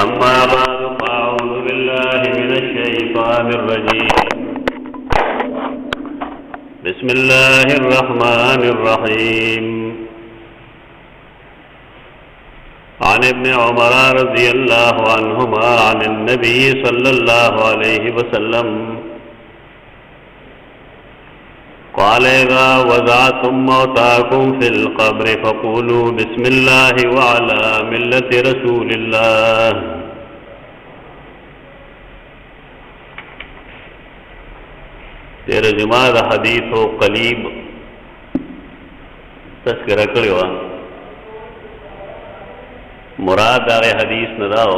أما بعد فأعوذ بالله من الشيطان الرجيم. بسم الله الرحمن الرحيم. عن ابن عمر رضي الله عنهما عن النبي صلى الله عليه وسلم قال: إذا وضعتم موتاكم في القبر فقولوا بسم الله وعلى ملة رسول الله. ترجمہ دا حدیث و قلیب تذکرہ کړی و. مراد دا حدیث نه داو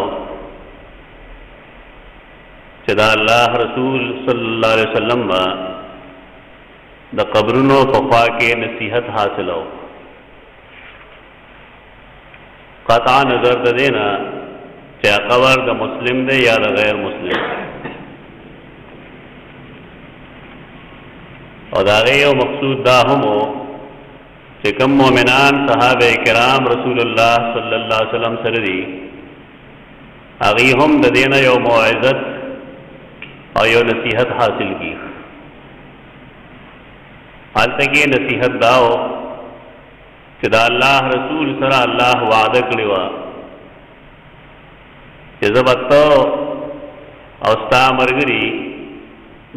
چې دا الله رسول صلی الله علیه وسلم د قبرونو په خوا کې نصیحت حاصلو. قطع نظر د دینا چې قبر د مسلم دی یا د غیر مسلم، او دا غیو مقصود دا همو چې کوم مؤمنان صحابه کرام رسول الله صلی الله علیه وسلم سره دي، هغه هم د دینا یو موعظت او یو نصیحت حاصل کی. حالته کې نصیحت داو چې دا الله رسول سره الله وعده کړی و چې زبته او ستا مرګري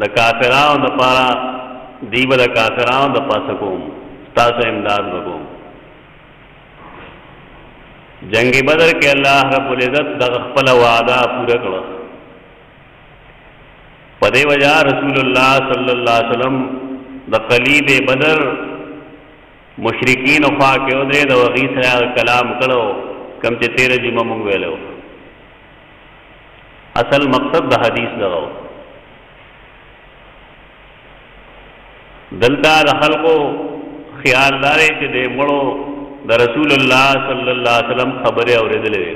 د کافرانو لپاره دیو د کافرانو د پاسه کوم، تاسو امداد وکوم. جنگ بدر کې الله رب العزت د خپل وعده پوره کړو. په دې وجہ رسول الله صلی الله علیه وسلم د قلیب بدر مشرکین خوا کې او د وغی سره کلام کړو کم چې 13 جمعه مونږ ویلو. اصل مقصد د حدیث دغه دلته د خلقو خیال داري چې د مړو د رسول الله صلی الله علیه وسلم خبره اورېدلې.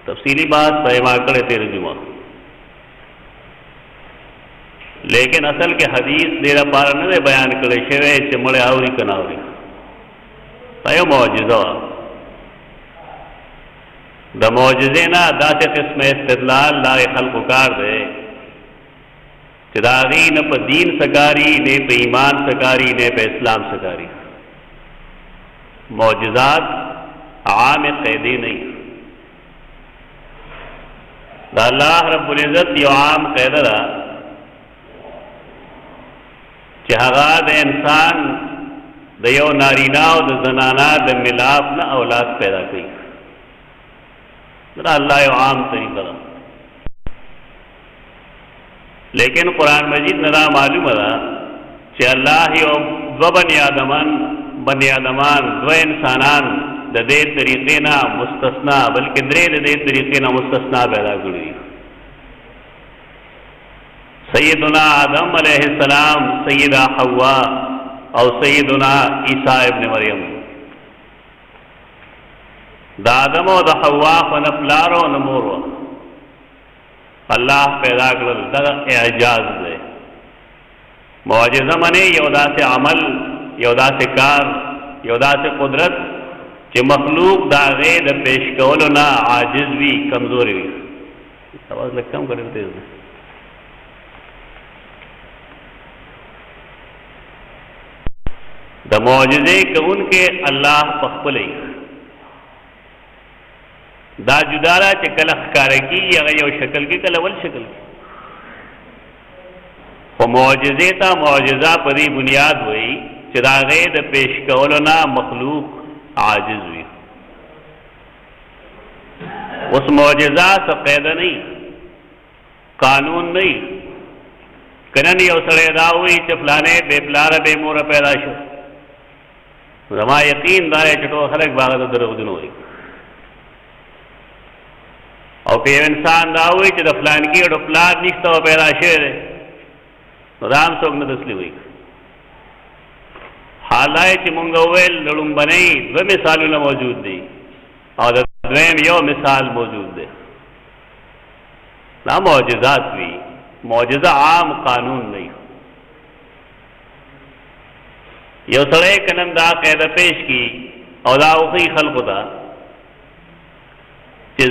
تفصیلی بات پیما کړې 13 جمعه، لیکن اصل کې حدیث ډیره پار نه بیان کړی شوی چې مړ اوري کنه اوري. دا معجزه د معجزې نه داسې قسمه استدلال لا خلق کار دی چې دا غي نه په دین سکاری نه په ایمان سکاری نه په اسلام سکاری. معجزات عام قیدی نه، دا الله رب العزت یو عام قاعده ده چې هغه د انسان د یو نارینا او د زنانا د ملاپ نه اولاد پیدا کوي. دا الله یو عام طریقه ده. لیکن قرآن مجید نه دا معلومه ده چې الله یو دو بنی آدمان دو انسانان د دې طریقې نه مستثنا بلکې درې د دې طریقې نه مستثنا پیدا کړي. سیدنا آدم علیہ السلام، سیدہ حوا او سیدنا عیسیٰ ابن مریم. دا آدم او دا حوا فنفلارو نمورو اللہ پیدا کرل. دا اعجاز دے. معجزہ منی یو دا سے عمل، یو دا سے کار، یو دا سے قدرت چې مخلوق دا غیر پیش کولو نا عاجز وی، کمزوری وی. آواز لکم کرے تیز دے. د معجزې کون کې الله پخپلې دا جدارا چې کله ښکار کی هغه یو شکل کې کله ول شکل کې. خو معجزې ته معجزه په دې بنیاد وای چې دا غیر د پیش کولو نه مخلوق عاجز وي. اوس معجزه څه قاعده نه، قانون نه. کنن یو سره دا وای چې فلانه بے پلار بے مور پیدا شو، زما یقین دا چې ټول خلک باغ ته دروغجنو وي. او په انسان دا وایي چې د فلان کې ډو پلان نشته او پیدا شوی دی، نو دا هم څوک نه تسلیم وي. حالای چې مونږ وویل لړومبنۍ دوه مثالونه موجود دي او د دویم یو مثال موجود دی. دا معجزات وي، معجزه عام قانون نه. یو سړی کنن دا قاعده پیش کی او دا اوخی خلقو دا چې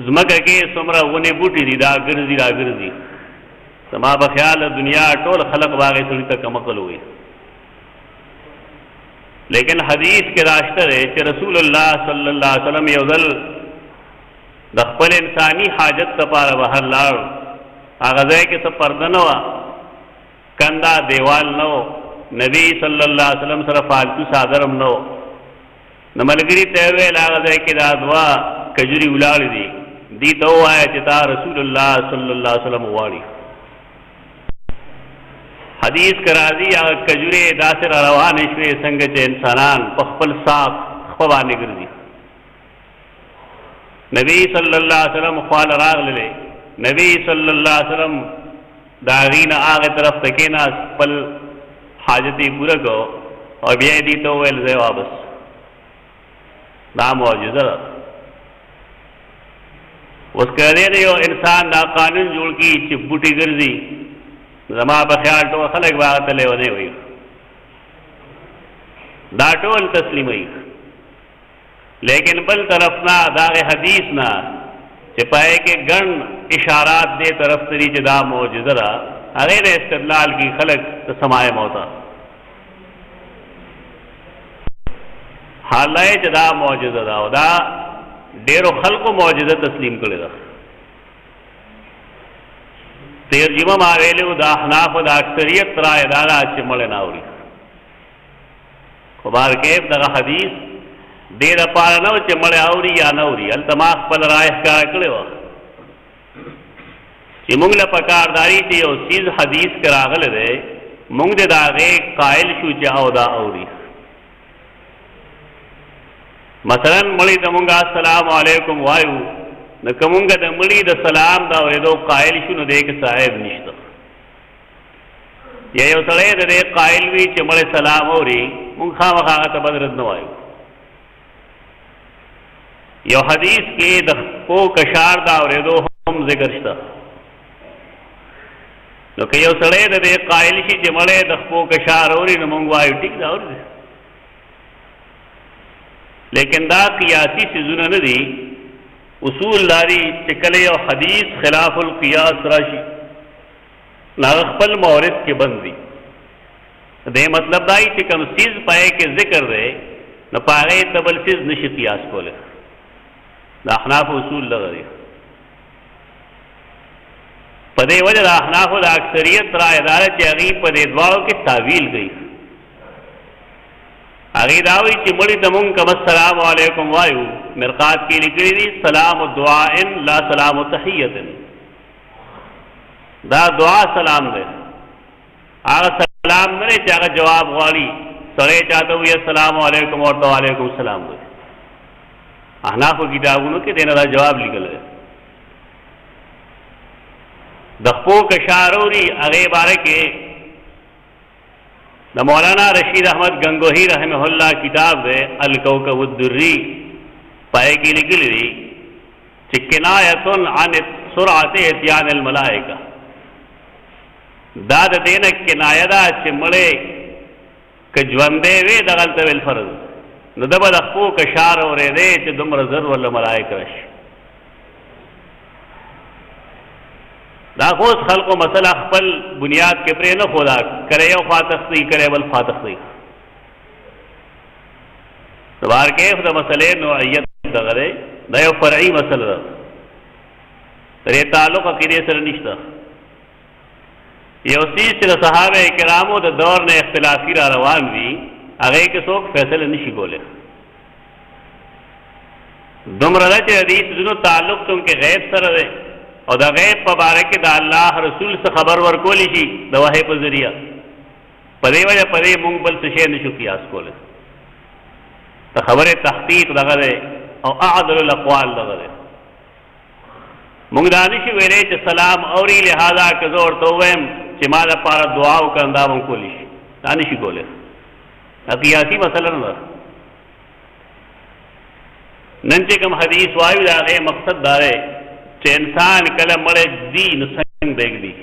زمکه کې څومره ونې بوټي دي دا ګرځي را ګرځي زما په خیال دنیا ټول خلق باغې سړي ته کمقل وي لیکن حدیث کې راشته دی چې رسول الله صلی الله علیه وسلم یو ځل د خپل انساني حاجت لپاره بهر لاړ هغه ځای کې څه پرده نه وه کندا دیوال نه و نبی صلی الله علیه وسلم سره فالتو څادر هم نه و نو ملګري ته یې ویل هغه ځای کې دا دوه کجوري ولاړې دي دې ته ووایه چې تا رسول الله صلی الله علیه وسلم غواړي حدیث کې راځي هغه کجورې داسې را روانې شوې څنګه چې انسانان په خپل ساق خپه باندې ګرځي نبی صلی الله علیه وسلم خواله راغللی نبی صلی الله علیه وسلم د هغې نه هغې طرف ته کېناست خپل حاجت یې پوره کړو او بیا یې دې ته وویل ځای واپس دا معجزه ده اوس که دی یو انسان دا قانون جوړ کړي چې بوټي ګرځي زما په خیال ټول خلک به هغه ته لیونی وایي دا ټول تسلیموي لیکن بل طرف نه د هغې حدیث نه چې په هغې کې ګڼ اشارات دې طرف ته دي چې دا معجزه ده هغې نه استدلال کړي خلک د سماع موته حال دی چې دا معجزه ده او دا ډېرو خلقو معجزه تسلیم کړې ده ترجمه ما ویلو د احنافو د اکثریت رایه دا ده چې مړی نه اوري خو بهرکیف دغه حدیث دې دپاره نه و چې مړی اوري یا نه اوري هلته ما خپل رایه ښکاره کړې وه چې موږ له پکارداري چې یو څیز حدیث کې راغلی دی موږ د هغې قایل شو چې او دا اوري مثلا مړی ته مونږ السلام علیکم وایو نو که مونږ د مړي د سلام د اورېدو قایل شو نو دې کې صاحب نشته یا یو سړی د دې قایل وي چې مړی سلام اوري مونږ خامخا هغه ته بد رد نه وایو یو حدیث کې د خپو کشار د اورېدو هم ذکر شته نو که یو سړی د دې قایل شي چې مړی د خپو کشار اوري نو مونږ وایو ټیک ده اوري لیکن دا قیاسی سیزونه نه دي اصول داری چې کله یو حدیث خلاف القیاس راشي نو خپل مورد کې بند دي دې مطلب دا چې کوم سیز پای کې ذکر دی نو پاره ته بل سیز نشي قیاس کوله دا احناف اصول لغوي په دې وجه د احناف د اکثریت رائے دار چې هغه په دې دواړو کې تعویل کوي هغه دا وایي چې مړي ته مونږ کوم السلام علیکم وایو مرقات کې لیکلي دي سلام دعاء لا سلام تحیه دا دعا سلام دی هغه سلام نه چې هغه جواب غواړي سړی چاته وایي السلام علیکم او وعلیکم السلام وایي احناف کتابونو کې دینه دا جواب لیکل دی د خپو کشاروري هغه باره کې د مولانا رشید احمد گنگوہی رحمہ اللہ کتاب دے الکوکب الدری پائے کی لکلی دی چی کنایتن عن سرعت اتیان الملائکہ داد دینا کنایدہ چی مڑے کجوندے وی دغلت بالفرض ندبا دخپو کشار و ریدے چی دمر ذر والا ملائک رش دا خوص خلق و مسئلہ خپل بنیاد کے پرے نہ خدا کرے یو فاتختی کرے بل فاتختی دوبار کیف دا مسئلے نوعیت دا غرے دا یو فرعی مسئلہ دا ترے تعلق عقیدے سر نشتا یو سیز سے صحابہ کرامو دا دور نے اختلافی را روان بھی اگے کے سوک فیصلے نشی گولے دمرہ چے حدیث دنو تعلق تم کے غیب سر دے او دا غیب په باره کې د الله رسول څخه خبر ورکولی شي د وحی په ذریعه په دې وجه په دې مونږ بل څه شی نشو قیاس کولی د خبرې تحقیق دغه دی او اعدل الاقوال دغه دی مونږ دا نشي ویلی چې سلام اوري لہذا که زه ورته ووایم چې ما دپاره دعا وکړم دا به کولی شي دا نشي کولی دا قیاسي مسله نه ده نن چې کوم حدیث وایو د هغې مقصد دا دی چې انسان کله مړی دی نو څنګه بیږدي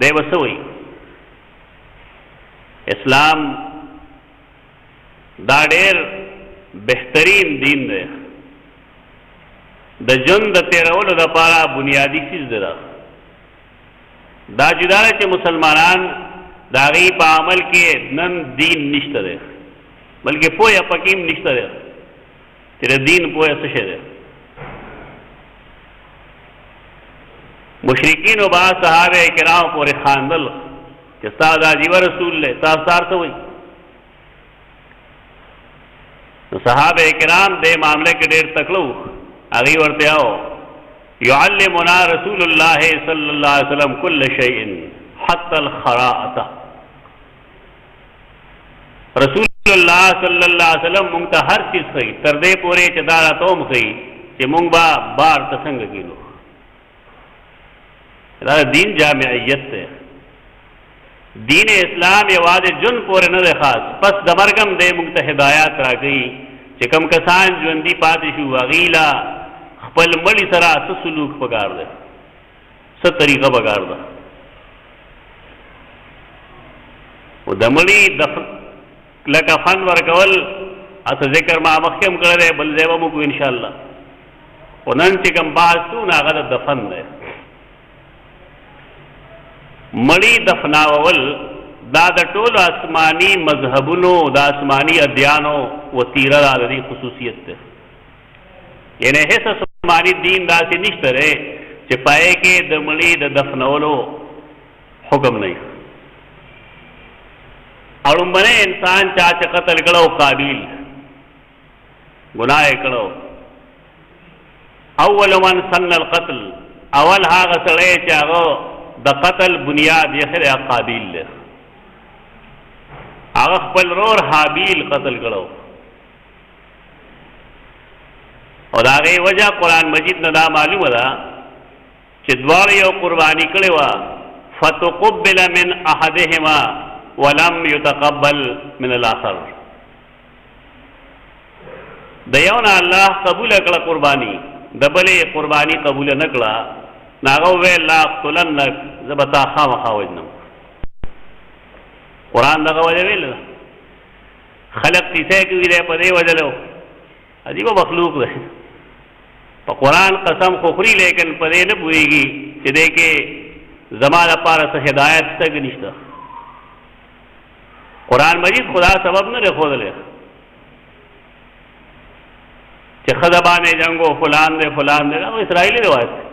دی به څه وایي اسلام دا ډېر بهترین دین دی د ژوند د تیرولو دپاره بنیادي څیز ده. دا جدا ده چې مسلمانان د هغې په عمل کې نن دین نشته دی، بلکې پوهه پکې هم نشته دی چې د دین پوهه څه شی دی. مشرکینو به صحابه کرام پورې خاندل چې ستا دا عجیبه رسول دی، تاسو سار څه وایي. نو صحابه کرام دې معامله کې ډېر تکړه وو. هغې ورته او يعلمنا رسول الله صلی الله علیه وسلم كل شيء حتى الخراءة. رسول الله صلی الله علیه وسلم مونږ ته هر چیز ښیي، تر دې پورې چې دا راته هم ښیي چې مونږ به بار ته څنګه کینو. دا دین جامعیت دی. دین اسلام یوازې جن پورې نه دی خاص، پس د مرګ هم دی مونږ ته هدایات راکوي چې کوم کسان ژوندي پاتې شو هغې له خپل مړي سره څه سلوک پکار دی، څه طریقه پکار ده. او د مړي لکه فن ورکول اته ذکر ما مخکې هم کړی دی، بل ځای به موږ انشاءالله. خو نن چې کوم بحث کوو نو هغه د دفن دی. مړي دفناول دا د ټولو آسماني مذهبونو د آسماني ادیانو وتیره ده، د دې خصوصیت ده. یعنی هیڅ آسماني دین داسې نشته دی چې پای کې د مړي د دفنولو حکم نه وي. اړومبنی انسان چا چې قتل کړو قابیل ګناه یې کړو. اول من سن القتل، اول هغه سړی چې هغه د قتل بنیاد یې خیر قابیل دی. هغه خپل رور حابیل قتل کړو او د هغې وجه قرآن مجید نه دا معلومه ده چې دواړه یو قرباني کړې وه. فتقبل من احدهما ولم يتقبل من الاخر. د یو نه الله قبوله کړه قرباني، د بلې قرباني قبوله نه کړه. نو هغه وویل لاقتلنک، زه به تا خامخا وژنم. قرآن دغه وجه ویل ده. خلق کیسه کوي دی په دې وجلو عجیبه مخلوق دی. په قرآن قسم خو خوري لیکن په دې نه پوهېږي چې دې کې زما لپاره څه هدایت شته که نشته. قرآن مجید خدا سبب نه دی ښودلی چې ښځه باندې جنګ و فلان دی فلان دی. دا اسرائیلي روایت دی.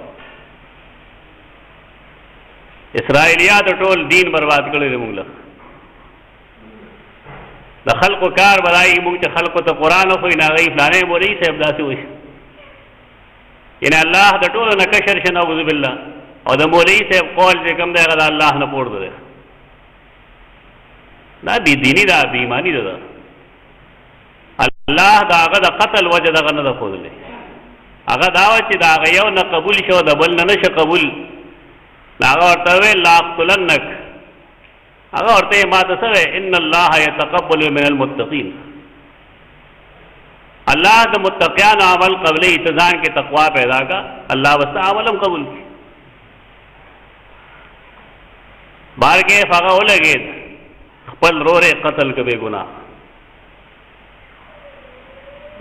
اسرائیلیات ټول دین برباد کړی دی موږ له. د خلقو کار برایي موږ چې خلقو ته قرآن وښوي نو هغوی فلانی مولوي صاحب داسې وایي. یعنې الله د ټولو نه کشر شي نعوذ بالله، او د مولوي صاحب قول چې کوم دی هغه د الله نه پورته دی. دا بې دیني ده، بې ایماني ده. الله د هغه د قتل وجه دغه نه ده ښودلی. هغه دا وه چې د هغه یو نه قبول شي او د بل نه نشه قبول. نو هغه ورته وویل لاقتلنک. هغه ورته یې ما ته څه وی ان الله یتقبل من المتقین. الله د متقیانو عمل قبلی، ته ځان کې تقوا پیدا کا، الله به ستا عمل هم قبول کړي. بار کې هغه ولګېد خپل رور یې قتل که بې ګناه.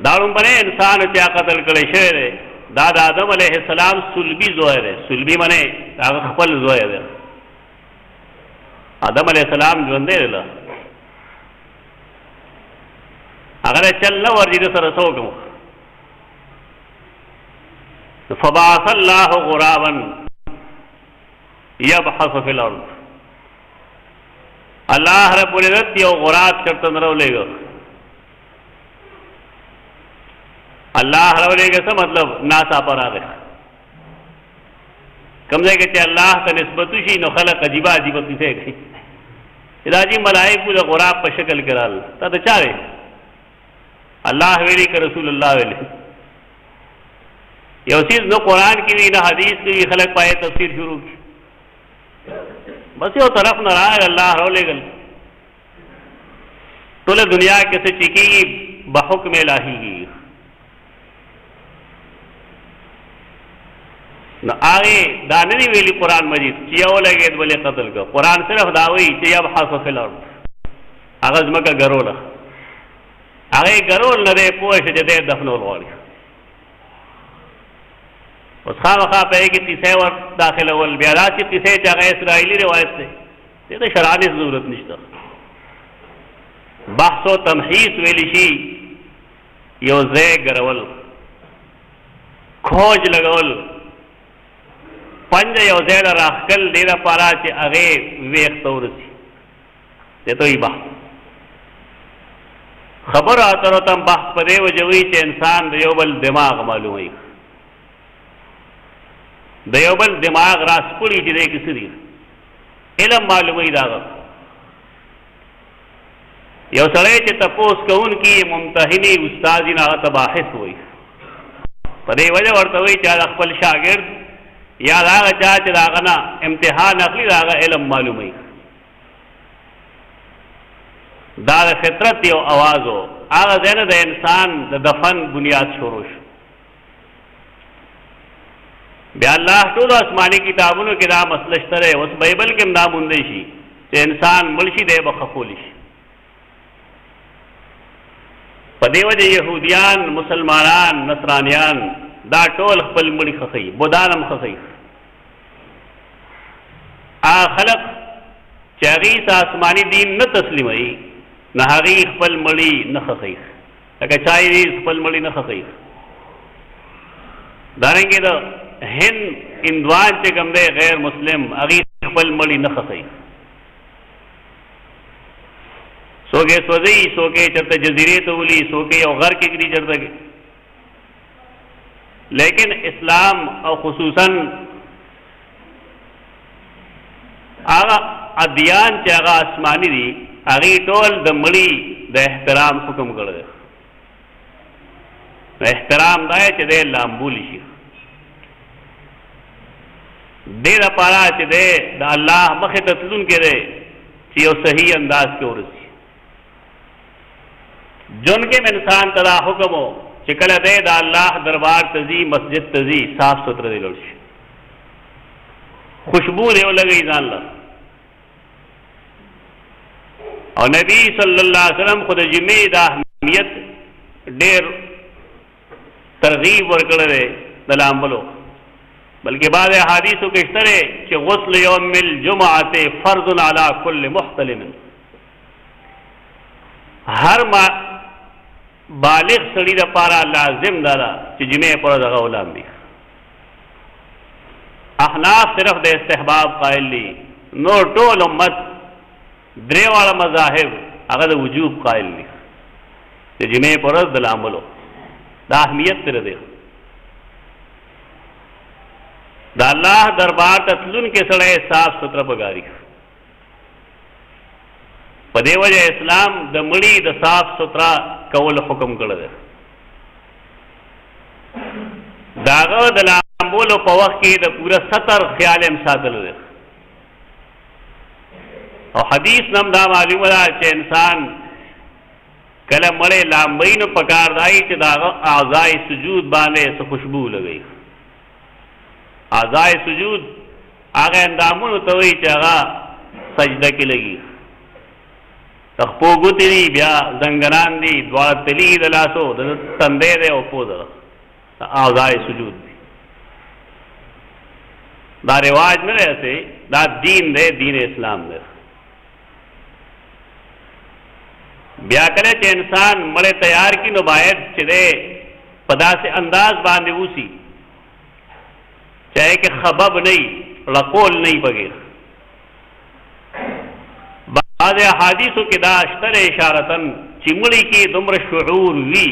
دا لومبنی انسان چې قتل کړی شوی دی دا د آدم علیه السلام صلبي زوی دی. صلبي منې هغه خپل زوی دی. آدم علیه السلام ژوندی دی، هغه چل نه ورځي د سره څه وکړو. فبعث الله غرابا یبحث فی الارض. الله رب العزت یو غراب چرته نه راولېږه. الله راولېږه څه مطلب؟ ناڅاپه راغی. کوم ځای کې چې الله ته نسبت وشي نو خلک عجیبه عجیبه کیسې کوي. دا عجیب ملائکو د غراب په شکل کې رال. تا ته چا وی؟ الله ویلي که رسول الله ویلي؟ یو څیز نه قرآن کې وي نه حدیث کې وي، خلک پای تفسیر شروع کړي. بس یو طرف نه راغی الله راولېږل. ټوله دنیا کې څه چې کېږي بحکم الهي کېږي. نو هغې دا نه دی ویلي قرآن مجید چې یو لګېد بلې قتل کړه. قرآن صرف دا وایي چې یبحث فی الارض. هغه ځمکه ګروله، هغې ګرول نه دی پوه شه چې دی دفنول غواړي. اوس خامخا په کې قصې ور داخلول بیا داسې قصې چې هغه اسرائیلي روایت دی دې ته شرح هیڅ ضرورت نشته بحث او تمحیص ویل شي یو ځای ګرول کھوج لګول پنځه یو ځای راخکل دې لپاره چې هغې ویښ ته ورسي دې ته وایي بحث خبر اترو تم بحث په دې وجه وایي چې انسان د یو بل دماغ معلوموي د یو بل دماغ راسپړي چې دی کې څه دي علم معلوموي د هغه یو سړی چې تپوس کوونکي ممتحني استاد یې هغه ته باحث وایي په دې وجه ورته وایي چې د خپل شاګرد یا د هغه چا چې د هغه نه امتحان اخلي د هغه علم معلوموي دا د فطرت یو اواز و هغه ځای نه د انسان د دفن بنیاد شروع شو بیا الله ټولو آسماني کتابونو کې دا مسله شته دی اوس بایبل کې هم دا موندی شي چې انسان مړ شي دی به خښولی شي په دې وجه یهودیان مسلمانان نصرانیان دا ټول خپل مړي خښوي بودان هم خښوي هغه خلق چې هغې آسماني دین نه تسلیموي نه هغې خپل مړي نه خښوي لکه چا یې خپل مړي نه خښوي دارنګې د هند هندوان چې کوم دی غیر مسلم هغې خپل مړي نه خښوي څوک یې سوځوي څوک یې چېرته جزیرې ته ولي څوک یې یو غر کې کړي چېرته لیکن اسلام او خصوصا هغه ادیان چې هغه آسماني دي هغې ټول د مړي د احترام حکم کړی دی احترام دا چې دی لامبولی شي دې دپاره چې دی د الله مخې ته تلونکی دی چې یو صحیح انداز کې ورسي جون کې انسان ته دا حکم و چې کله دی د الله دربار ته ځي مسجد ته ځي صاف ستره دی لوړ شي خوشبو دی ولګوي ځان له او نبی صلی الله علیه وسلم خو د جمعې د اهمیت ډېر ترغیب ورکړی دی د لامبلو بلکې بعض احادیثو کې شته دی چې غسل یوم الجمعة فرض علی کل محتلم هر بالغ سړي دپاره لازم دا ده چې جمعې پر ورځ هغه ولامبي احناف صرف د استحباب قائل دي نور ټول امت درې واړه مذاهب هغه د وجوب قائل دي د جمعې پر ورځ د لامبلو دا اهمیت ترې دی د الله دربار ته تلونکی سړی صاف ستره پکاري په دې وجه اسلام د مړي د صاف ستره کول حکم کړی دی د هغه د لامبولو په وخت کې د پوره ستر خیال هم ساتلو دی او حدیث نم دا معلومه ده چې انسان کله مړی لامبوي نو پکار دی چې د هغه اعضای سجود باندې څه خوشبو لګوي اعضای سجود هغه اندامونو ته وایي چې هغه سجده کې لګي د خپو ګوتې دي بیا زنګنان دي دواړه تلي د لاسو د تندی دی او پو ده اعضای سجود دی دا رواج نه دی دا دین دی دین اسلام دی بیا کله چې انسان مړی تیار کړي نو باید چې دی په داسې انداز باندې اوسي چاہے کہ خبب نہیں رقول نہیں بغیر بعض احادیثو کې دا اشتر اشارتن چې مړي کې دومره شعور وي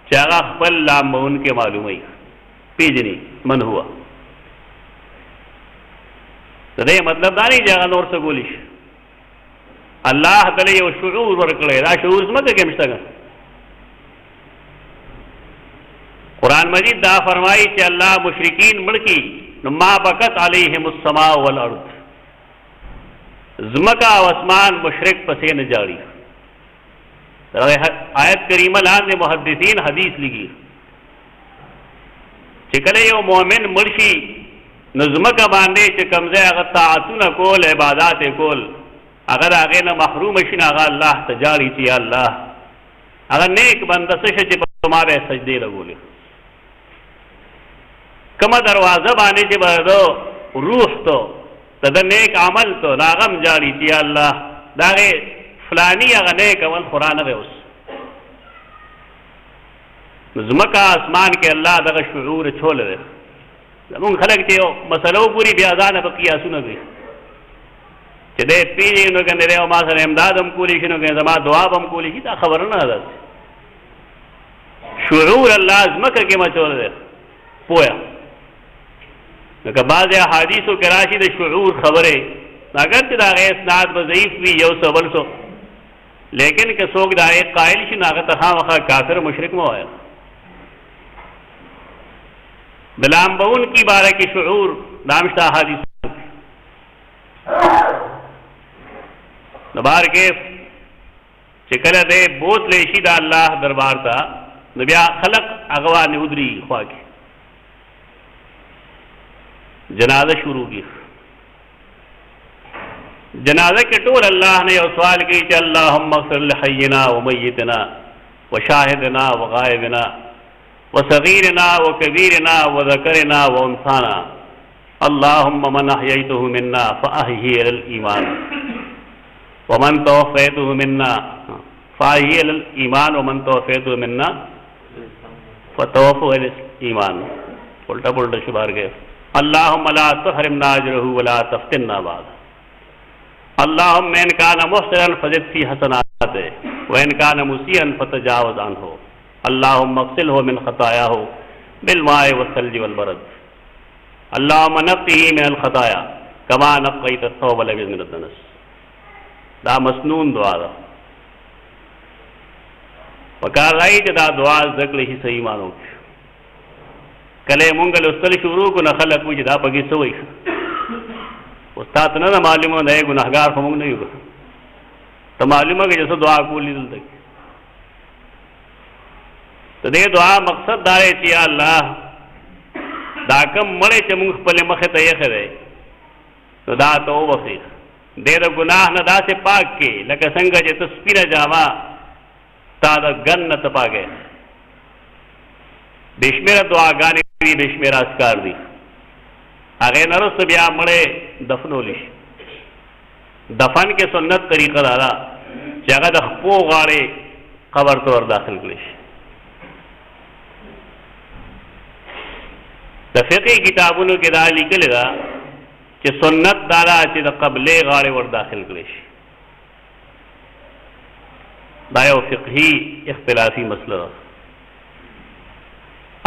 چې هغه خپل لامبون کې معلوموي پیژني من هوا د دې مطلب دا نه چې هغه نور څه کولی شي الله تعالی یو شعور ورکړی دا شعور ځمکه کې هم شته قرآن مجید دا فرمائی کہ اللہ مشرکین مڑکی ما بکت علیہم السماء والارض زمکا و اسمان مشرک پسے نہ جاری آیت کریمہ لاندے محدثین حدیث لگی چکلے یو مومن مرشی نظمکا باندے چکمزے اگر طاعتون کول عبادات کول اگر آگے نہ محروم شن اگر اللہ تجاری چی اللہ اگر نیک بندسش چی تمہارے سجدے لگولے کما دروازه باندې چې به روح ته د نیک عمل ته راغم جاری چې الله داغه فلانی هغه نیک عمل قرآن غي اوس زمکه اسمان کې الله دغه شعور چول دی زمون خلک چې مسلو پوری بیا ځان په قیاسونه کوي چې دې پیږي نو کنه له ما سره امداد هم کولی شي نو کنه زما دعا هم کولی شي دا خبر نه ده شعور الله زمکه کې مچول دی پویا لکه بعض احادیثو کې راشي د شعور خبره اگر چې دا غي اسناد به ضعیف وي یو سبل سو لیکن که څوک دا قائل شي ناغه ته خامخا کافر مشرک مو وایي بلام بون کی بارہ کی شعور دامشتہ حادث نبار کے چکل دے بوت لیشی دا اللہ دربار تا نبیا خلق اغوا نودری خواہ کی جنازہ شروع کی جنازہ کے طول اللہ نے یو سوال کی کہ اللہم اغفر لحینا و میتنا و شاہدنا و غائبنا وصغيرنا وكبيرنا وذكرنا وانثانا اللهم من احييته منا فاحيه على الايمان ومن توفيته منا فاحيه على الايمان ومن توفيته منا فتوفه على الايمان الٹا شبار گئے اللهم لا تحرمنا اجره ولا تفتنا بعد اللهم ان كان محسنا فزد في حسناته وان كان مسيئا فتجاوز عنه اللهم اغسله من خطاياه بالماء والثلج والبرد اللهم نقه من الخطايا كما نقيت الثوب الابيض من الدنس دا مسنون دعا ده وکار رائی چې دا دعا ذکر هي صحیح مانو کله مونږ له استل شروع کو نه خلق وځي دا پګي سوې استاد نه معلومه نه ګناهګار هم نه یو ته معلومه کې چې دعا کولی دلته تو دے دعا مقصد دارے چی اللہ دا کم مڑے چی مونگ پلے مخی تا یخ دے تو دا تو بخی دے دا گناہ نا دا سے پاک کے لکہ سنگا جے تسپیر جاما تا دا گن نا تپا گئے بشمیر دعا گانے دی بشمیر اسکار دی اگے نرس بیا مڑے دفنو لیش دفن کے سنت طریقہ دارا چی اگا دا خپو غاڑے قبر تو ور داخل کلیش د فقہ کتابونو کې دا لیکل دا چې سنت دارا چې د قبله غاړه ور داخل کړي شي دا یو فقهي اختلافي مسله ده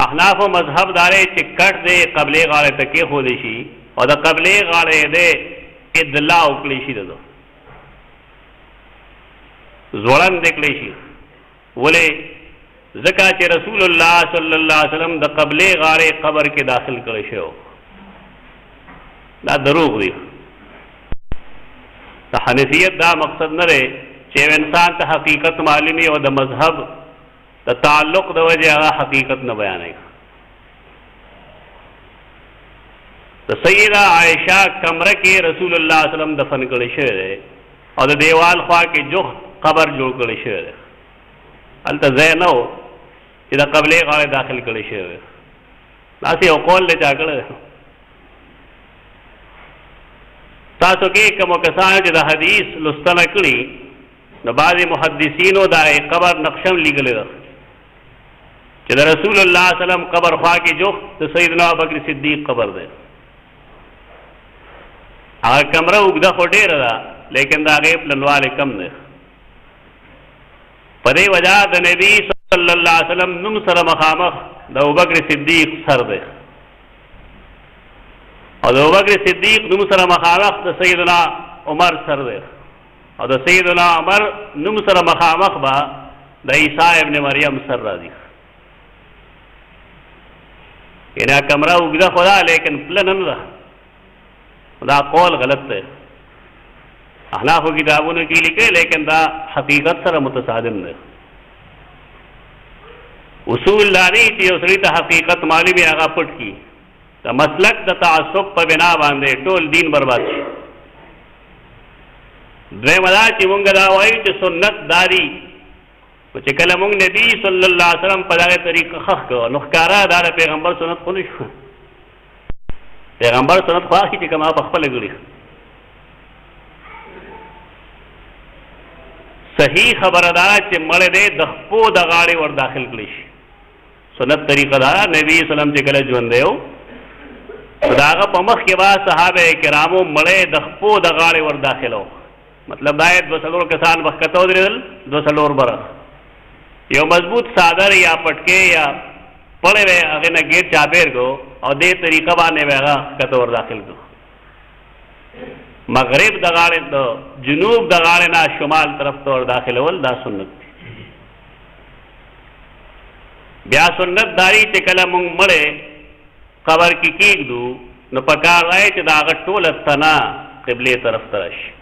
احناف مذهب داري چې کټ دې قبله غاړه ته کې خو دي شي او د قبله غاړه دې ادلا وکړي شي دغه زوړن دکړي شي ولې ذکا چې رسول الله صلی الله علیه وسلم د قبله غاره قبر کې داخل کړي شو دا دروغ دی د حنفیت دا مقصد نه لري چې انسان ته حقیقت معلومي او د مذهب د تعلق د وجه هغه حقیقت نه بیانوي د سیدہ عائشہ کمره کې رسول الله صلی الله علیه وسلم دفن کړي شوی دی او د دیوال خوا کې جو قبر جوړ کړي شوی دی هلته ځای نه و چې د قبلې غاړه داخل کړي شوی داسې یو قول دی چا کړی تاسو کې کوم کسان چې د حدیث لوستنه کړي نو بعضې محدثینو دا قبر نقشم لیکلی ده چې د رسول الله صلی الله علیه وسلم قبر خوا کې جو د سیدنا ابوبکر صدیق قبر دی هغه کمره اوږده خو ډېره ده لیکن د هغې پلنوالی کم دی په دې وجه د نبي صلی الله علیه وسلم نوم سره مخامخ د ابوبکر صدیق سر دی او د ابوبکر صدیق نوم سره مخامخ د سیدنا عمر سر دی او د سیدنا عمر نوم سره مخامخ به د عیسی ابن مریم سر راځي یعنی کمره اوږده خو ده لیکن پلنه نه ده دا قول غلط دی احنافو کتابونو کې لیکي لیکن دا حقیقت سره متصادم دی اصول لري چې یو سړي ته حقیقت معلومي هغه پټ کی د مسلک د تعصب په بنا باندې ټول دین برباد شي دویمه دا چې مونږ دا وایو چې سنت داری چې کله مونږ نبی صلی الله علیه وسلم په دغه طریقه خخ کړو نو ښکارا دا د پیغمبر سنت خو نه شو پیغمبر سنت خواهی چې کما په خپل ګړي صحیح خبره ده چې مړ دې د خپو د غاړې ور داخل کړي شي سنت طریقه دا نبی سلام چې کله ژوند دیو داغه په مخ کې با صحابه کرامو مړې د خپو د غاړې ور داخلو مطلب دا د وسلور کسان وختو درل د وسلور بره یو مضبوط صادر یا پټکي یا پړې هغه نه ګیر چابیر کو او دې طریقه باندې هغه کته ور داخل کو مغرب د غاړې د جنوب د غاړې نه شمال طرف ته ور داخل ول دا سنت دی بیا سنت داری چې کله مونږ مړې قبر کې کېږدو نو پکار راځي چې دا هغه ټوله تنا قبله طرف ته راشي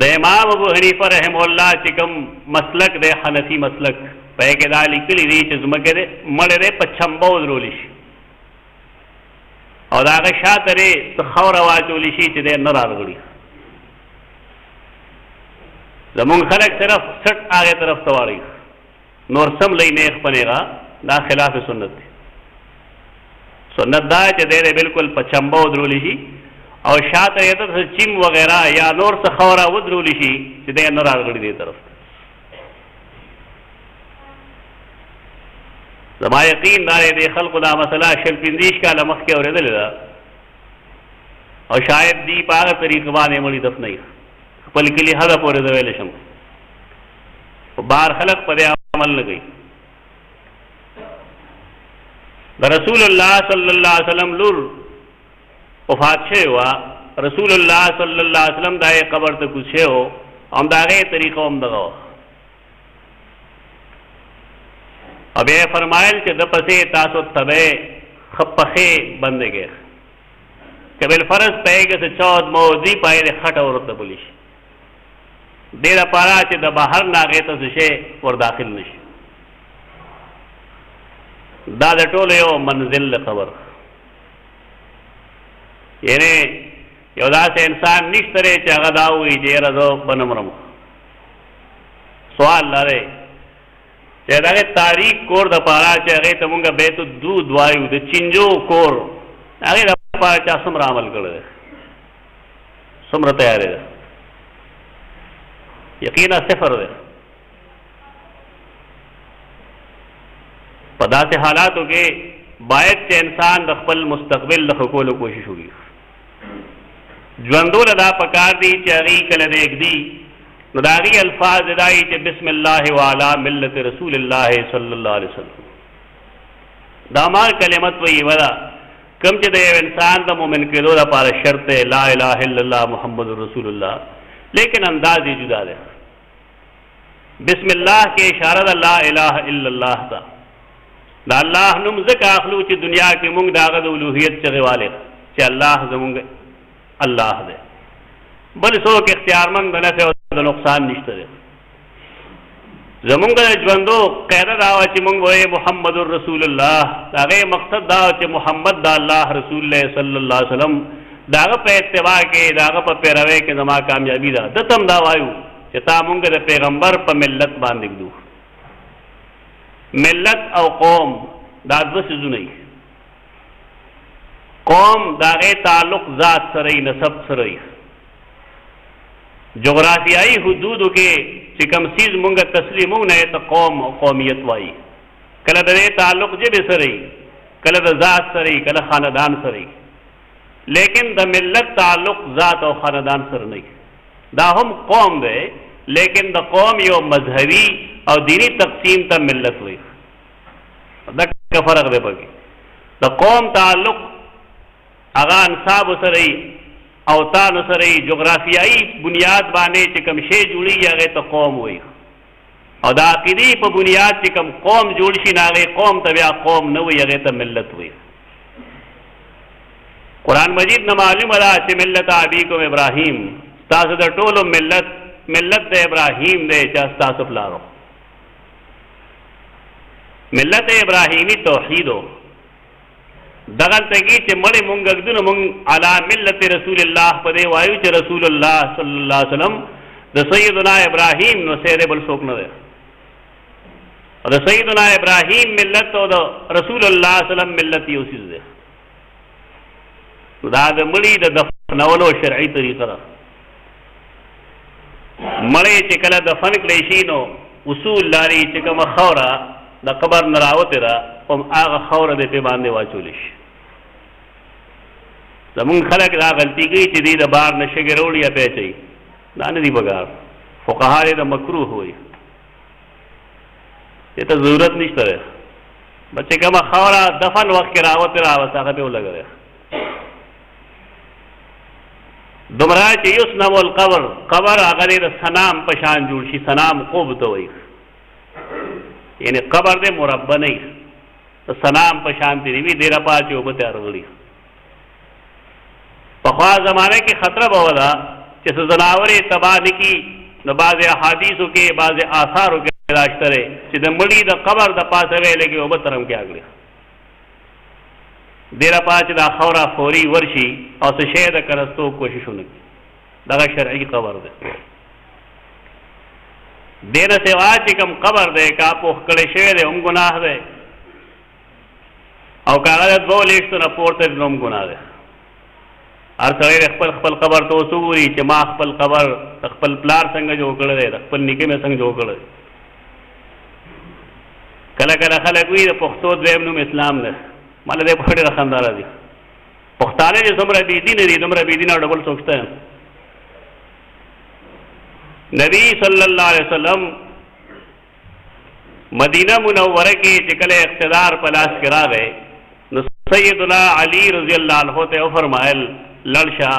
د امام ابو حنیفه رحم الله چې کوم مسلک دی حنفي مسلک په کې دا لیکلي دي چې زمکه دې مړې دې په چمبو درول شي او دا هغه شاته لري خاور واچول شي چې دې نه راغړي زمونږ خلک صرف سټ هغه طرف ته واړي نور سم لې نه خپنهغه دا خلاف سنت دی سنت دا چې دې بالکل په چمبو درول شي او شاته یې ته چیم وغیرہ یا نور څه خورا ودرول شي چې دې نه راغړي دې طرف زما یقین دا دې خلکو دا مسله شل پندیش کاله مخکې اورېدلې ده او شاید دی په هغه طریقه باندې مړي دفن نه خپل کلی هغه پورې د ویل شم بار خلق په عمل نه کوي د رسول الله صلی الله علیه وسلم لور وفات شوی رسول الله صلی الله علیه وسلم دای قبر ته کوشش او هم داغه طریقه هم دغه ابه فرمایل چې د پسې تاسو تبه خپخه بندګي کبل فرض پېګه څه چود موذي پایله خټه ورته بولیش ډیر پارا چې د بهر ناغه ته شي ور داخل نشي دا د ټولو یو منزل خبر یعنی یو داسې انسان نشته چې هغه دا وایي چې راځو بنمرم سوال لري چې دا تاریخ کور د پارا چې هغه ته مونږه بیت دود وایو د چینجو کور هغه د پارا چې څومره عمل کړی څومره تیار دی یقینا صفر دی په داسې حالاتو کې باید چې انسان د خپل مستقبل د کولو کوشش وکړي ژوندول دا پکار دی چې هغه کله دیږي نو دا غي الفاظ دای چې بسم الله وعلى ملت رسول الله صلی الله علیه وسلم دا ما کلمت وی ودا کوم چې د انسان د مؤمن کېدو لپاره شرط لا اله الا الله محمد رسول الله لیکن انداز یې جدا ده بسم الله کې اشاره لا اله الا الله تا دا الله نوم ځکه اخلو چې دنیا کې موږ داغه د اولوهیت چغواله چې الله زموږ الله ده بل څوک اختیارمند نه ته د نقصان نشته ده زمونږ د ژوندو قاعده دا چې موږ وایو محمد رسول الله هغه مقصد دا چې محمد د الله رسول الله صلی الله علیه وسلم داغه په اتباع کې داغه په پیروي کې زما کامیابی ده د تم دا وایو چې تا موږ د پیغمبر په ملت باندې ګدو ملت او قوم دا د څه قوم داغه تعلق ذات سره نسب سره جغرافیایی حدودو کې چې کوم سیز مونږه تسلیمو نه ته قوم او قومیت وایي کله د تعلق جبه سره کله د ذات سره کله خاندان سره لیکن د ملت تعلق ذات او خاندان سره نه دا هم قوم دی لیکن د قوم یو مذهبي او دینی تقسیم ته ملت وایي دا فرق دی پکې د قوم تعلق هغه انصاب سره او تاسو سره جغرافیایی بنیاد باندې چې کوم شی جوړیږي هغه ته قوم وایي او د عقیدې په بنیاد چې کوم قوم جوړ شي هغه قوم ته بیا قوم نه وایي هغه ته ملت وایي قرآن مجید نه معلومه ده چې ملت ابیکم ابراهیم تاسو د ټولو ملت د ابراهیم دی چې تاسو پلارو ملت ابراهیمی توحیدو دغل تگی چې مړی مونږ ګدنو مونږ علی ملت رسول الله په دی وایو چې رسول الله صلی الله علیه وسلم د سیدنا ابراهیم نو سره بل څوک نه دی او د سیدنا ابراهیم ملت او د رسول الله صلی الله علیه وسلم ملت یو څه دی. دا د مړي د دفنولو شرعي طریقه ده. مړی چې کله دفن کړی شي نو اصول لري چې کومه خوره د قبر نه راوتې ده هم هغه خوره دې پې باندې واچولی شي. زمونږ خلک دا غلطي کوي چې دوی د بار نه شګې راوړي یا پې اچوي. دا نه دي پکار. فقها یې د مکروه وایي، دې ته ضرورت نشته دی. بس چې کومه خوره دفن وخت کې راوتې راوسته هغه پې ولګوئ. دومره چې یسنم القبر، قبر هغه د سنام په شان جوړ شي. سنام قوب ته وایي، یعنی قبر دې مربع نه وي، د سنام په شان تېرې وي، ډېره پا چې اوبه ته راغلي. پخوا زمانه کې خطره به وه ده چې څه ځناور یې تباه نه کړي. نو بعضې احادیثو کې بعضې آثارو کې دا شته دی چې د مړي د قبر د پاسه وی لګي اوبه ترم کې اغلي. ډېره پا چې دا خوره فوري ورشي او څه شی د کرستو کوشش ونه کړي. دغه شرعي قبر دی. دې نه سوا چې کوم قبر دی که پوخ کړی شوی دی هم ګناه دی، او که هغه د 2 لیشتو نه پورته دی نو هم ګناه دی. هر سړی د خپل خپل قبر ته اوس وګوري چې ما خپل قبر د خپل پلار څنګه جوړ کړی دی، د خپل نیکه مې څنګه جوړ کړی دی. کله کله خلک وایي د پښتو دویم نوم اسلام دی. ما له دې په ډېره خندا راځي. پښتانه چې څومره بېدینه دي دومره بېدینه او ډبل څوک شته. نبی صلی الله علیه وسلم مدینه منوره کې چې کله اقتدار په لاس کې راغی نو سیدنا علی رضی الله عنه ته وفرمایل لړ شه،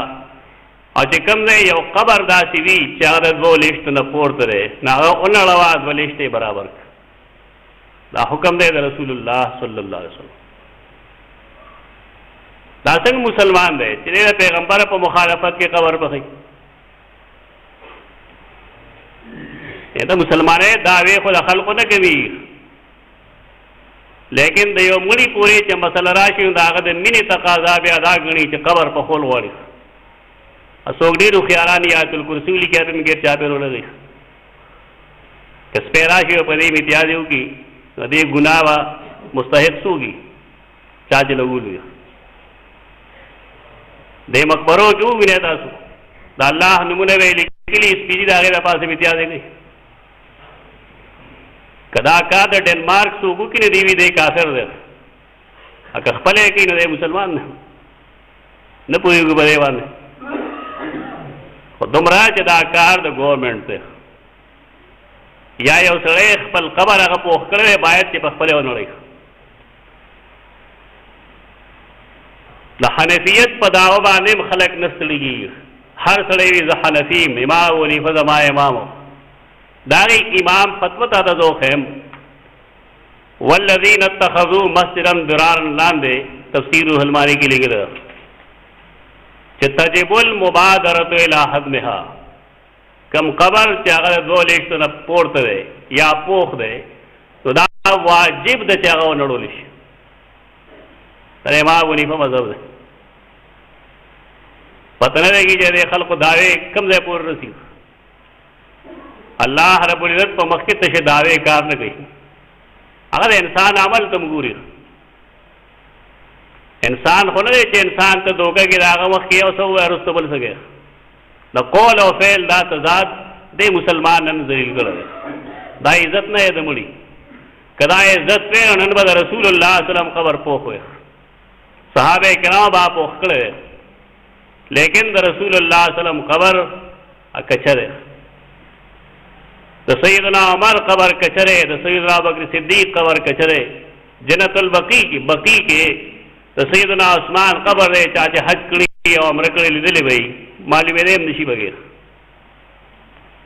او چې کوم دی یو قبر داسې وي چې هغه د 2 لیشتو نه پورته دی نو هغه ونړوه 2 لیشتې برابر کړه. دا حکم دی د رسول الله صلی الله علیه وسلم. دا څنګه مسلمان دی چې د پیغمبر په مخالفت کې قبر بخي؟ دا مسلمانې دعوې خو د خلقو نه کوي، لیکن د یو مړي پورې چې مسله راشي نو د هغه د مینې تقاضا بیا دا ګڼي چې قبر په خول غواړي. څوک ډېر هوښیاران آیت الکرسي ولیکي هغه مې ګیر چاپېر ولګوي. که سپی راشي په دې امتیاز وکړي نو دې ګناه به مستحق څوک وي؟ چا چې لګولي وي. دې مقبرو کې ووینئ تاسو د الله نومونه به یې لیکلي، سپي د هغې د پاسه امتیاز یې کوي. که دا کار د ډنمارک څوک وکړي نو دی وي دی کافر دی، که خپله یې کوي نو دی مسلمان دی. نه پوهېږو په دې باندې. خو دومره چې دا کار د ګورمنټ دی، یا یو سړی خپل قبر هغه پوخ کړی دی باید چې په خپله ونړوي. د حنفیت په دعوه باندې هم خلک نه ستړي کېږي. هر سړی وي زه حنفي یم، امام ابو حنیفه زما امام و. د هغې امام فتوه ته ته زه وښیم. والذین اتخذوا مسجدا ضرارا لاندې تفسیر روح المانی کې لیکلي ده چې تجب المبادرة الی هدمها. کم قبر چې هغه د 2 لیشتو نه پورته دی یا پوخ دی نو دا واجب ده چې هغه ونړولی شي. د امام ابو حنیفه مذهب دی. پته نه لګي چې د خلقو دعوې کوم ځای پورې رسېږي. الله رب العزت په مخ کې تشه دعوې کار نه کوي. هغه د انسان عمل ته م ګوري. انسان خو نه دی چې انسان ته دوکه کړي د هغه مخ کې یو څه ووایي وروسته بل څه کوي. د قول او فعل دا تضاد دی مسلمان نن ذلیل کړی دی. دا عزت نه دی د مړي. که دا عزت وی نو نن به د رسول الله صلی الله علیه وسلم قبر پوخ وی، صحابه کرام به پوخ کړی دی. لیکن د رسول الله صلی الله علیه وسلم قبر کچه دی. د سیدنا عمر قبر کچره، د سیدنا ابوبکر صدیق قبر کچره. جنت البقیع کې د سیدنا عثمان قبر دی. چا چې حج کړي او عمره کړي لیدلی به یي معلومېدی هم نشي بغیر.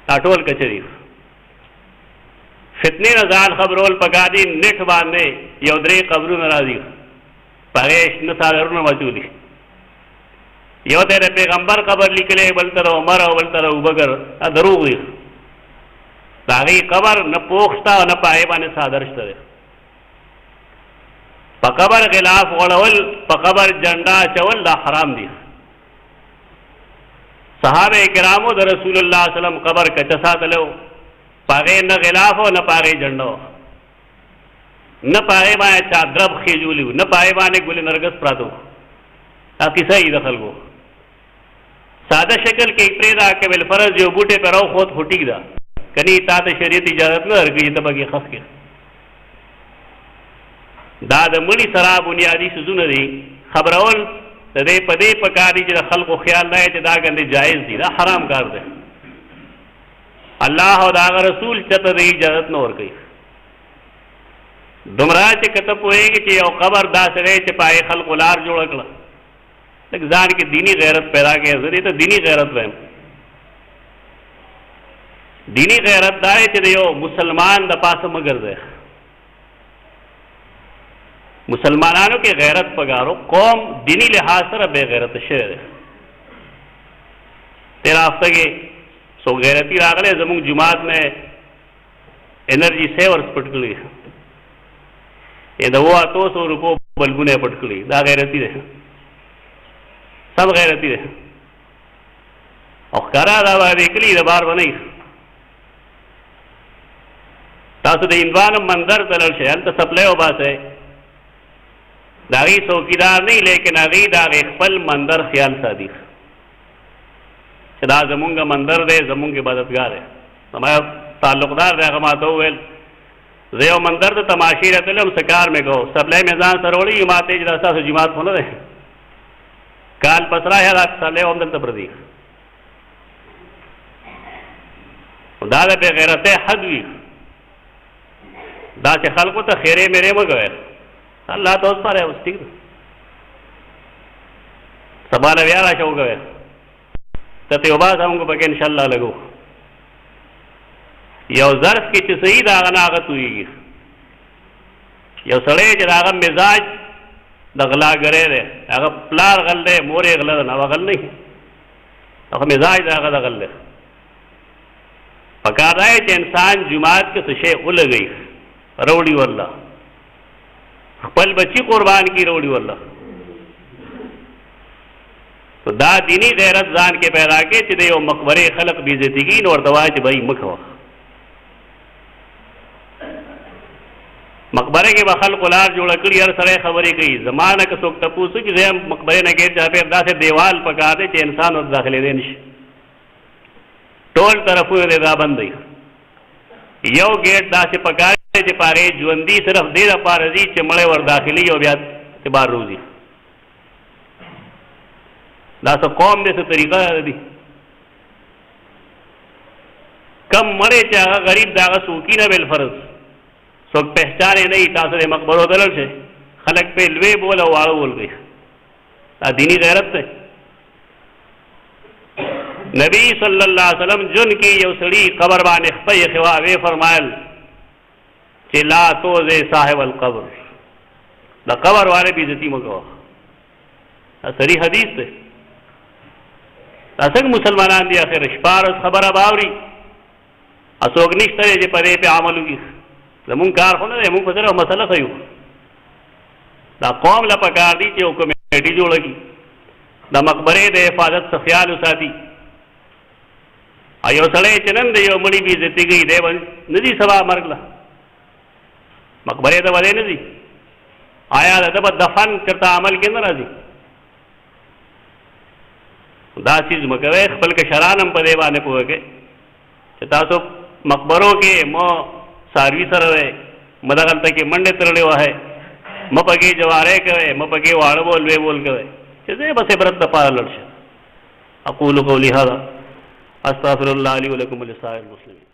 دا ټول کچري. فتنې نه ځان خبرول پکار دي. نیټ باندې یو 3 قبرونه راځي، په هغې شنه څادرونه واچولي. یو ته د پیغمبر قبر لیکلی، بل ته د عمر او بل ته د ابوبکر. دا دروغ دي. د هغې قبر نه پوخ شته او نه په هغې باندې څادر شته دی. په قبر غلاف غوړول، په قبر جنډه اچول دا حرام دي. صحابه کرامو د رسول الله صلی الله علیه وسلم قبر کچه ساتلو، په هغې نه غلاف او نه په هغې جنډه. نه پای باندې چا درب خېجولی نه پای باندې ګل نرګس پراتو دا کیسه یې د خلکو ساده شکل کې پرېدا کول فرض یو بوټه پر او خود هټیک دا کني تا ته شریعت اجازه نه ورکړي ته بګي خاص کې دا د مړي سره بنیادی سيزونه دي خبرول د دې پدې پکاري چې خلکو خیال نه چې دا ګنده جایز دي دا حرام کار دی الله او دا رسول چته دې اجازه نه ورکړي دمرا چې کته پوهیږي چې یو قبر داسې دی چې پای خلکو لار جوړ کړه لکه ځان کې دینی غیرت پیدا کړي زه ته دینی غیرت وایم دینی غیرت دا چې یو مسلمان د پاسه مگر دی مسلمانانو کې غیرت پګارو قوم دینی لحاظ سره بے غیرت شوی دی تیرا هفته کې سو غیرتی راغله زموږ جماعت میں انرجی سیورز پټ کړی دا 200 روپو بلبونه پټ کړی دا غیرتی دی سب غیرتی دی او ښکارا دا باندې کلی د بار باندې تاسو د انوانو منظر تلل شي هلته سپلای وباسئ د هغې څوکیدار نه لیکن هغې د هغې خپل منظر خیال ساتي چې دا زمونږ منظر دی زمونږ عبادتګار دی زما تعلقدار دی هغه ما ته وویل زه یو منظر ته تماشې راتلم څه کار مې کوو سپلای مې ځان سره وړي ما ته چې دا ستاسو جماعت خو نه دی کال پس راغی دا سپلی هم دلته پردي دا د بې غیرتۍ حد وي دا چې خلکو ته خیرې میرې مه کوئ الله ته اوس پاره اوس ټیک ده سبا له بیا راشه وکوئ ته ته وباسه موږ پکې انشاءالله لګو یو ظرف کې چې صحیح د هغه نه هغه تویږي یو سړی چې د هغه مزاج د غلاګری دی هغه پلار غل دی مور یې غله ده نو هغه غل نه هغه مزاج د هغه د غل دی پکار دی چې انسان جماعت کې څه شی ولګوي روړي والله خپل بچی قربان کی روړي والله تو دا دینی غیرت ځان کې پیدا کې چې د یو مقبره خلق بې عزتي کوي نو ورته وایي چې بھائی مه کوه مقبره کې به خلکو لار جوړه کړي هر سړی خبرې کوي زمانه که څوک تپوس وکړي زه هم مقبرې نه ګیر چاپېر داسې دیوال پکار دی چې انسان ورته داخلېدی نه شي ټول طرفونه دې دا بند دی یو ګیټ داسې پکار دی چې په هغې ژوندي صرف دې دپاره ځي چې مړی ور داخلي او بیا اعتبار روزي دا څه قوم دی څه طریقه دی کم مړی چې هغه غریب د هغه څوکي نه بالفرض څوک پہچانے نہیں تاسو د مقبرو دلل شي خلک په لوی بول او واړه بول کوي دا دینی غیرت ده نبی صلی الله علیه وسلم جن کی یو سړي قبر باندې خپې خوا وی فرمایل چې لا توزه صاحب القبر دا قبر والے بی عزتی مکو دا صریح حدیث ده تاسو مسلمانان دی اخر شپار خبره باوري اسوک نشته چې پرې په عمل وکړي زمون کار خو نه دی مونږ په سره مسله خیو دا قوم له پکار دي چې یو کمیټي جوړه کړي د مقبرې د حفاظت څخه خیال وساتي ایو سړی چې نن دی یو مړي بې عزتي کوي دی نه دي سبا مرګ له مقبرې ته ولې نه ځي آیا د ده په دفن چېرته عمل کې نه راځي دا چیز مه کوئ خپل کشران هم په دې باندې پوه کړئ چې تاسو مقبرو کې مو ساروی سره دی مه دغلته کې منډې تړلې وهئ مه پکې جوارې کوئ مه پکې واړه بول وی بول کوئ چې زه بس عبرت دپاره لړ شم اقول قولي هذا استغفر الله لي ولكم ولسائر المسلمين